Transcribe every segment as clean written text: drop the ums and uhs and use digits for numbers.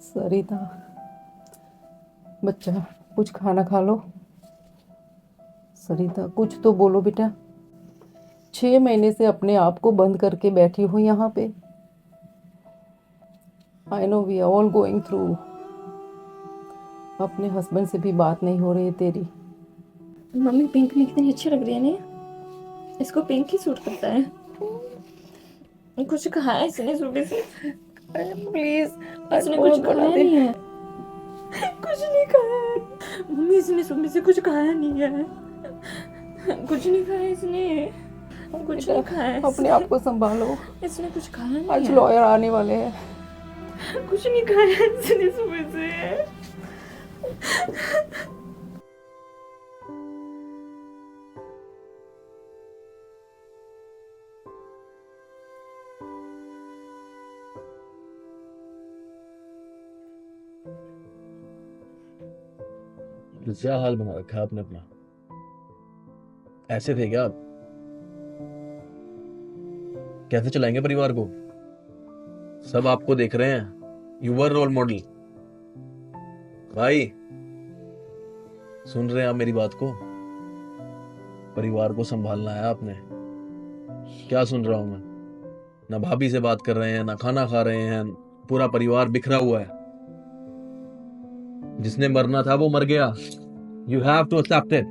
सरिता, बच्चा कुछ खाना खा लो। सरिता कुछ तो बोलो बेटा। 6 महीने से अपने आप को बंद करके बैठी हूँ यहाँ पे। I know we are all going through. अपने हस्बैंड से भी बात नहीं हो रही है तेरी। मम्मी पिंक में कितनी अच्छी लग रही है नहीं? इसको पिंक ही सूट करता है। कुछ कहा है इसने सुबह से? प्लीज इसने कुछ खाया नहीं है। कुछ नहीं खाया है मम्मी, इसने सुबह से कुछ खाया नहीं है। कुछ नहीं खाया इसने। कुछ नहीं खाया है अपने आप को संभालो। इसने कुछ खाया नहीं आज है। लॉयर आने वाले हैं। कुछ नहीं खाया है इसने सुबह से। क्या हाल बना रखा है आपने अपना? ऐसे थे क्या आप? कैसे चलाएंगे परिवार को? सब आपको देख रहे हैं। You were role model. भाई, सुन रहे हैं आप मेरी बात को? परिवार को संभालना है आपने। क्या सुन रहा हूं मैं? ना भाभी से बात कर रहे हैं, ना खाना खा रहे हैं। पूरा परिवार बिखरा हुआ है। जिसने मरना था वो मर गया। You have to accept it.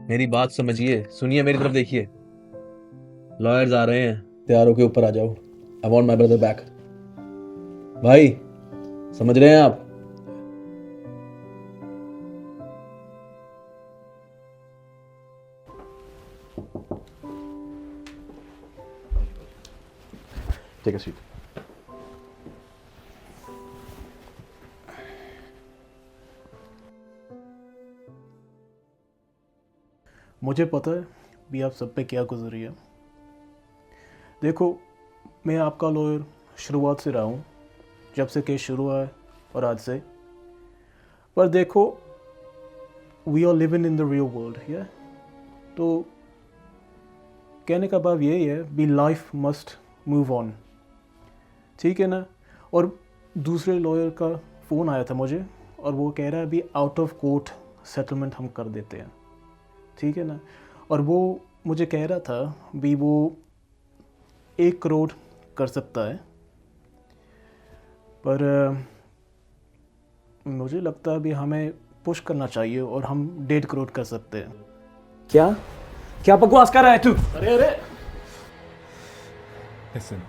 मेरी बात समझिए, सुनिए, मेरी तरफ देखिए। लॉयर्स आ रहे हैं, तैयार होके ऊपर आ जाओ। I want my brother back. भाई, समझ रहे हैं आप? Take a seat. मुझे पता है भी आप सब पे क्या गुजरी है। देखो, मैं आपका लॉयर शुरुआत से रहा हूँ, जब से केस शुरू हुआ है और आज से। पर देखो, we are living in the real world या तो कहने का भाव यही है भी लाइफ मस्ट मूव ऑन, ठीक है ना। और दूसरे लॉयर का फ़ोन आया था मुझे और वो कह रहा है भी आउट ऑफ कोर्ट सेटलमेंट हम कर देते हैं, ठीक है ना। और वो मुझे कह रहा था भी वो 1 करोड़ कर सकता है। पर मुझे लगता है भी हमें पुश करना चाहिए और हम 1.5 करोड़ कर सकते हैं। क्या क्या बकवास कर रहा है तू? अरे अरे, Listen.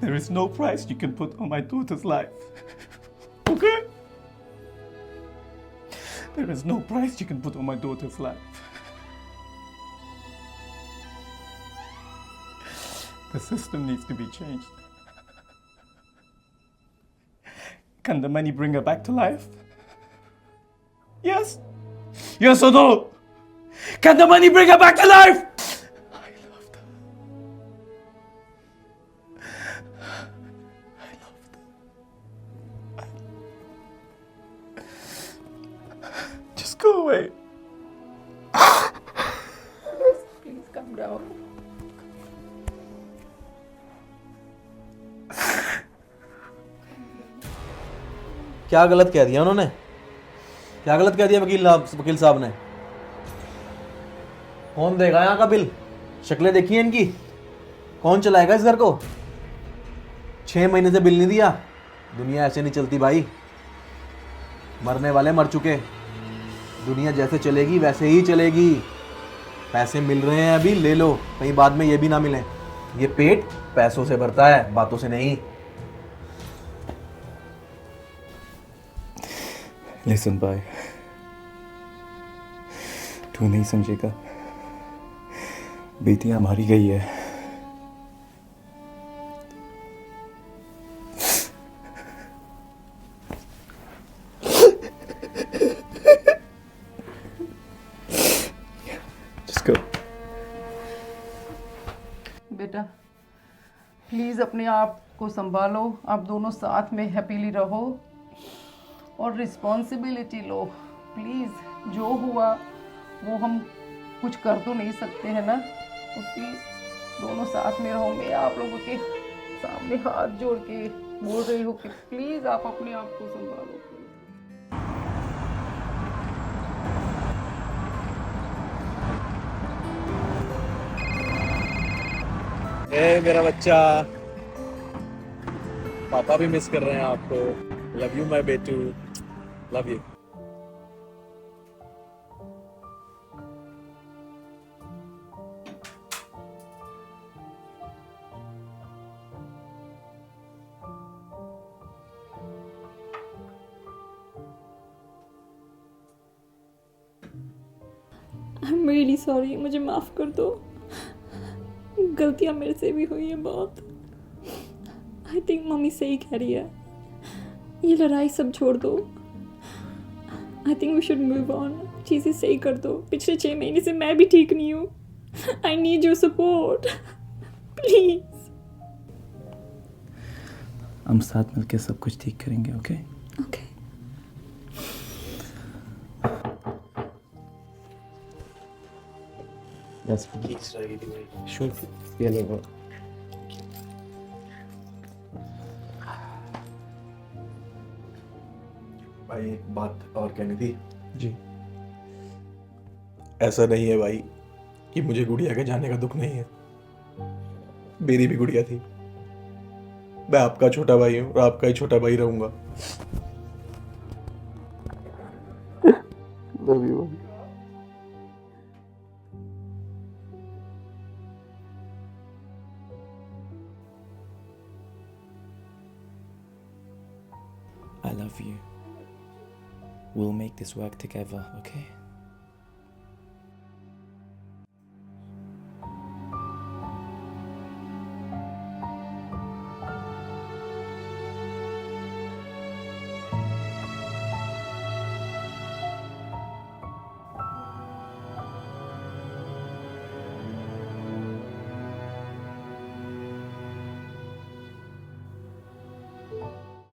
There is no price you can put on my daughter's life. Okay? There is no price you can put on my daughter's life. The system needs to be changed. Can the money bring her back to life? Yes? Yes or no? Can the money bring her back to life? I loved her. I loved her. Just go away. Please come down. क्या गलत कह दिया उन्होंने? क्या गलत कह दिया वकील साहब ने? कौन देगा यहाँ का बिल? शक्लें देखी हैं इनकी? कौन चलाएगा इस घर को? 6 महीने से बिल नहीं दिया। दुनिया ऐसे नहीं चलती भाई। मरने वाले मर चुके। दुनिया जैसे चलेगी वैसे ही चलेगी। पैसे मिल रहे हैं अभी, ले लो, कहीं बाद में ये भी ना मिले। ये पेट पैसों से भरता है, बातों से नहीं। Listen भाई, तू नहीं समझेगा। बेटियां मारी गई है। Just go. बेटा प्लीज अपने आप को संभालो। आप दोनों साथ में हैप्पीली रहो और रिस्पॉन्सिबिलिटी लो प्लीज। जो हुआ वो हम कुछ कर तो नहीं सकते हैं ना। तो प्लीज़ दोनों साथ में रहो। मैं आप लोगों के सामने हाथ जोड़ के बोल रही हूँ कि प्लीज़ आप अपने आप को संभालो। ए मेरा बच्चा, पापा भी मिस कर रहे हैं आपको। लव यू माय बेटू, love you. I am really sorry, मुझे माफ़ कर दो। गलतियाँ मेरे से भी हुई हैं बहुत। आई थिंक मम्मी सही कह रही है, ये लड़ाई सब छोड़ दो। I think we should move on. चीज़ें सही कर दो। पिछले 6 महीने से मैं भी ठीक नहीं हूँ। I need your support please. हम साथ मिलकर सब कुछ ठीक करेंगे, ओके? ओके। Sure. ये लो। भाई एक बात और कहनी थी जी। ऐसा नहीं है भाई कि मुझे गुड़िया के जाने का दुख नहीं है। मेरी भी गुड़िया थी। मैं आपका छोटा भाई हूँ और आपका ही छोटा भाई रहूंगा। Love you. I love you. We'll make this work together, okay?